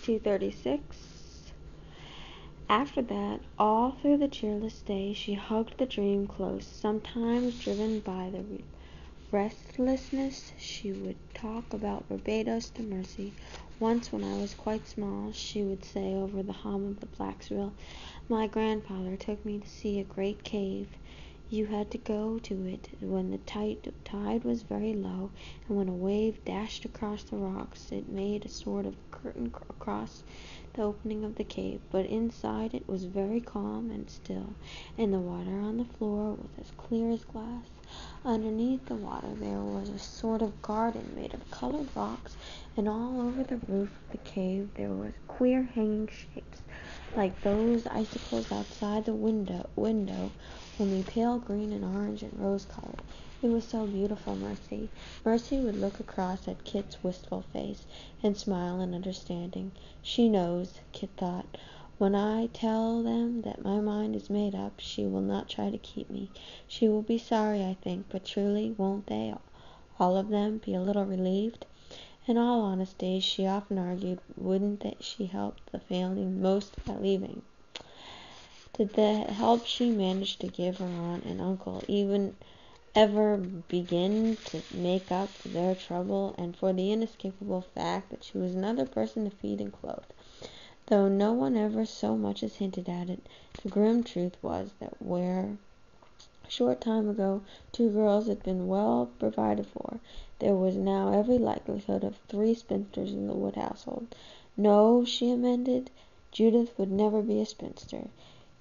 236. After that, all through the cheerless day, she hugged the dream close. Sometimes, driven by the restlessness, she would talk about Barbados to Mercy. Once, when I was quite small, she would say over the hum of the Blacksville, "My grandfather took me to see a great cave. You had to go to it when the tide was very low, and when a wave dashed across the rocks, it made a sort of curtain across the opening of the cave. But inside it was very calm and still, and the water on the floor was as clear as glass. Underneath the water there was a sort of garden made of colored rocks, and all over the roof of the cave there were queer hanging shapes, like those icicles outside the window, only pale green and orange and rose-colored. It was so beautiful, Mercy." Mercy would look across at Kit's wistful face and smile in understanding. "She knows," Kit thought. "When I tell them that my mind is made up, she will not try to keep me. She will be sorry, I think, but truly, won't they, all of them, be a little relieved?" In all honesty, she often argued, wouldn't she help the family most by leaving? Did the help she managed to give her aunt and uncle even ever begin to make up for their trouble, and for the inescapable fact that she was another person to feed and clothe? Though no one ever so much as hinted at it, the grim truth was that where a short time ago 2 girls had been well provided for, there was now every likelihood of 3 spinsters in the Wood household. No, she amended, Judith would never be a spinster.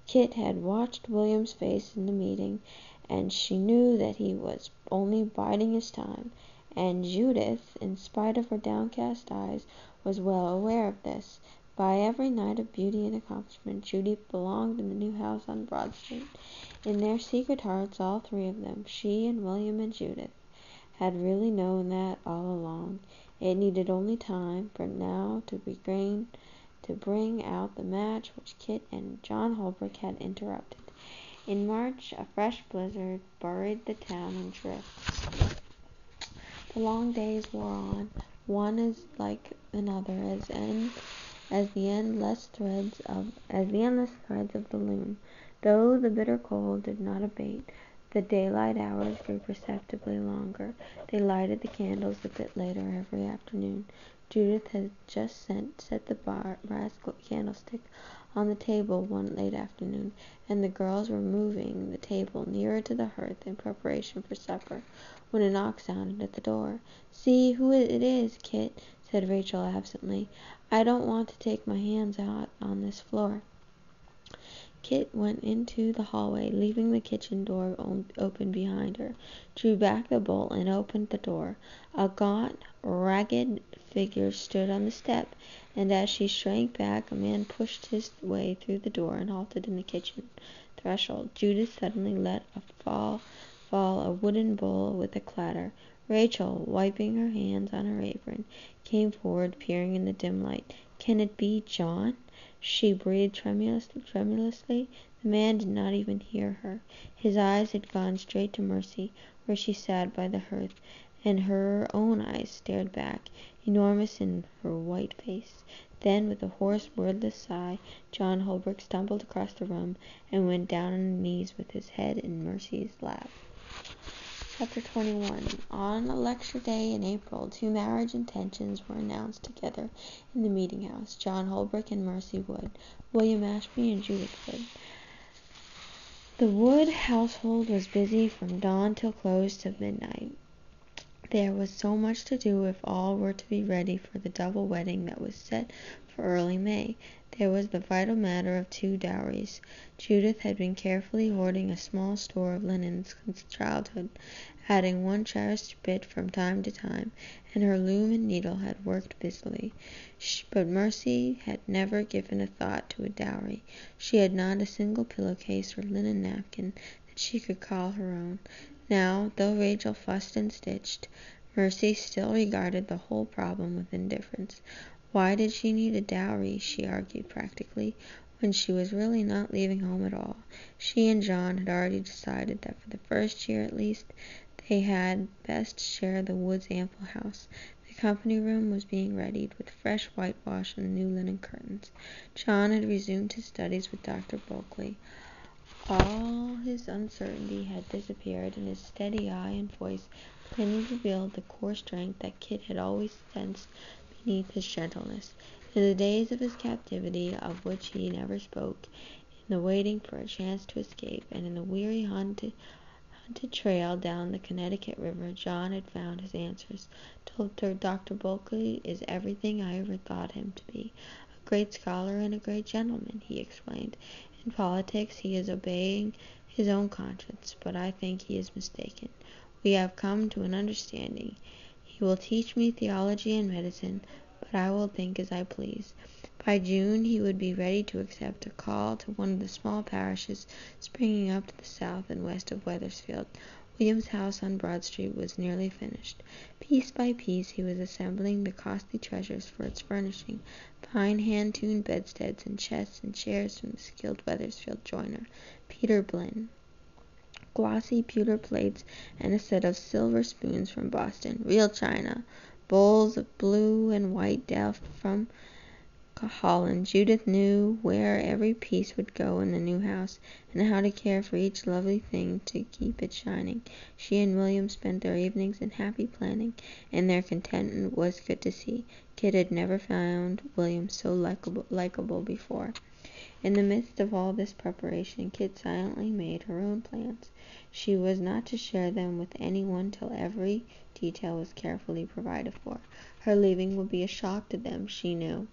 Kit had watched William's face in the meeting, and she knew that he was only biding his time, and Judith, in spite of her downcast eyes, was well aware of this. By every night of beauty and accomplishment, Judy belonged in the new house on Broad Street. In their secret hearts, all 3 of them, she and William and Judith, had really known that all along. It needed only time for now to bring out the match which Kit and John Holbrook had interrupted. In March, a fresh blizzard buried the town in drift. The long days wore on, one as like another, as the endless threads of the loom. Though the bitter cold did not abate, the daylight hours grew perceptibly longer. They lighted the candles a bit later every afternoon. Judith had just set the brass candlestick on the table one late afternoon, and the girls were moving the table nearer to the hearth in preparation for supper, when a knock sounded at the door. "See who it is, Kit," said Rachel absently. "I don't want to take my hands out on this floor." Kit went into the hallway, leaving the kitchen door open behind her, drew back the bolt, and opened the door. A gaunt, ragged figure stood on the step, and as she shrank back, a man pushed his way through the door and halted in the kitchen threshold. Judith suddenly let fall a wooden bowl with a clatter. Rachel, wiping her hands on her apron, came forward, peering in the dim light. "Can it be John?" she breathed tremulously. The man did not even hear her. His eyes had gone straight to Mercy, where she sat by the hearth, and her own eyes stared back, enormous in her white face. Then, with a hoarse, wordless sigh, John Holbrook stumbled across the room and went down on his knees with his head in Mercy's lap. Chapter 21. On a lecture day in April, 2 marriage intentions were announced together in the meeting house. John Holbrook and Mercy Wood, William Ashby and Judith Wood. The Wood household was busy from dawn till close to midnight. There was so much to do if all were to be ready for the double wedding that was set for early May. There was the vital matter of 2 dowries. Judith had been carefully hoarding a small store of linen since childhood, adding 1 cherished bit from time to time, and her loom and needle had worked busily. But Mercy had never given a thought to a dowry. She had not a single pillowcase or linen napkin that she could call her own. Now, though Rachel fussed and stitched, Mercy still regarded the whole problem with indifference. Why did she need a dowry, she argued practically, when she was really not leaving home at all? She and John had already decided that for the first year at least, they had best share the Woods' ample house. The company room was being readied with fresh whitewash and new linen curtains. John had resumed his studies with Dr. Bulkley. All his uncertainty had disappeared, and his steady eye and voice plainly revealed the core strength that Kit had always sensed beneath his gentleness. In the days of his captivity, of which he never spoke, in the waiting for a chance to escape, and in the weary hunted trail down the Connecticut River, John had found his answers. Dr. Bulkley is everything I ever thought him to be. A great scholar and a great gentleman, he explained. In politics he is obeying his own conscience, but I think he is mistaken. We have come to an understanding. He will teach me theology and medicine, but I will think as I please. By June he would be ready to accept a call to one of the small parishes springing up to the south and west of Wethersfield. William's house on Broad Street was nearly finished. Piece by piece he was assembling the costly treasures for its furnishing, fine hand-tuned bedsteads and chests and chairs from the skilled Wethersfield joiner, Peter Blinn, glossy pewter plates, and a set of silver spoons from Boston, real china, bowls of blue and white Delft from Holland. Judith knew where every piece would go in the new house, and how to care for each lovely thing to keep it shining. She and William spent their evenings in happy planning, and their contentment was good to see. Kit had never found William so likable before. In the midst of all this preparation, Kit silently made her own plans. She was not to share them with anyone till every detail was carefully provided for. Her leaving would be a shock to them, she knew.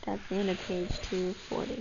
That's the end of page 240.